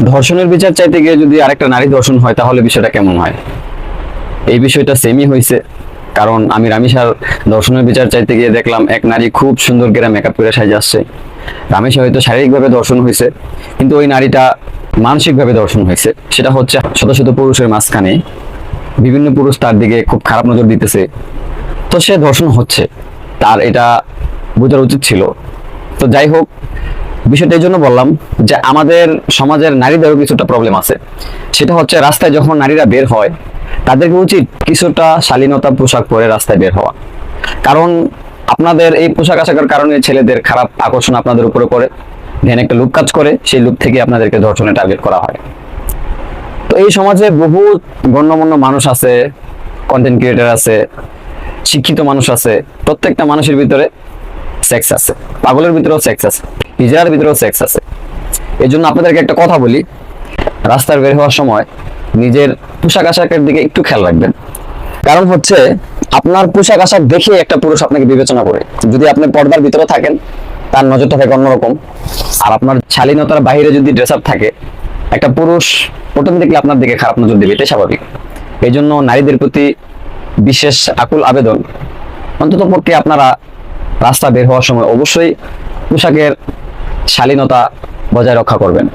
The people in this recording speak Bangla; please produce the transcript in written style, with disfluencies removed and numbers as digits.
ধর্ষণের বিচার চাইতে গিয়ে যদি আরেকটা নারী ধর্ষণ হয় তাহলে বিষয়টা কেমন হয়? এই বিষয়টা সেমই হয়েছে। কারণ আমি রামিসার ধর্ষণের বিচার চাইতে গিয়ে দেখলাম এক নারী খুব সুন্দর করে মেকআপ করে সাজে আসছে। রামিসা হয়তো শারীরিকভাবে ধর্ষণ হয়েছে, কিন্তু ওই নারীটা মানসিকভাবে ধর্ষণ হয়েছে। সেটা হচ্ছে শত শত পুরুষের মাঝখানে বিভিন্ন পুরুষ তার দিকে খুব খারাপ নজর দিতেছে, তো সে ধর্ষণ হচ্ছে, তার এটা বোঝার উচিত ছিল। তো যাই হোক, বিষয়টা এই জন্য বললাম যে আমাদের সমাজের নারীদেরও কিছুটা প্রবলেম আছে। সেটা হচ্ছে রাস্তায় যখন নারীরা বের হয় তাদেরকে উচিত কিছুটা শালীনতা পোশাক পরে রাস্তায় বের হওয়া। কারণ আপনাদের এই পোশাক আশাকের কারণে ছেলেদের খারাপ আকর্ষণ আপনাদের উপরে পড়ে, ধ্যান একটা লুক কাজ করে, সেই লুক থেকে আপনাদেরকে ধর্ষণে টার্গেট করা হয়। তো এই সমাজে বহু গণ্যমান্য মানুষ আছে, কন্টেন্ট ক্রিয়েটর আছে, শিক্ষিত মানুষ আছে। প্রত্যেকটা মানুষের ভিতরে সেক্স আছে, পাগলের ভিতরেও সেক্স আছে, হিজড়ার ভিতরেও সেক্স আছে। এই জন্য আপনাদেরকে একটা কথা বলি, রাস্তায় বের হওয়ার সময় নিজের পোশাক আশাকের দিকে একটু খেয়াল রাখবেন। কারণ হচ্ছে আপনার পোশাক আশাক দেখে একটা পুরুষ আপনাকে বিবেচনা করে। যদি আপনি পর্দার ভিতরে থাকেন তার নজরটা থাকে অন্যরকম, আর আপনার শালীনতার বাইরে যদি ড্রেস আপ থাকে একটা পুরুষ অটোমেটিকলি আপনার দিকে খারাপ নজর দেবে, এটাই স্বাভাবিক। এই জন্য নারীদের প্রতি বিশেষ আকুল আবেদন, অন্ততপক্ষে আপনারা রাস্তা বের হওয়ার সময় অবশ্যই পোশাকের শালীনতা বজায় রক্ষা করবেন।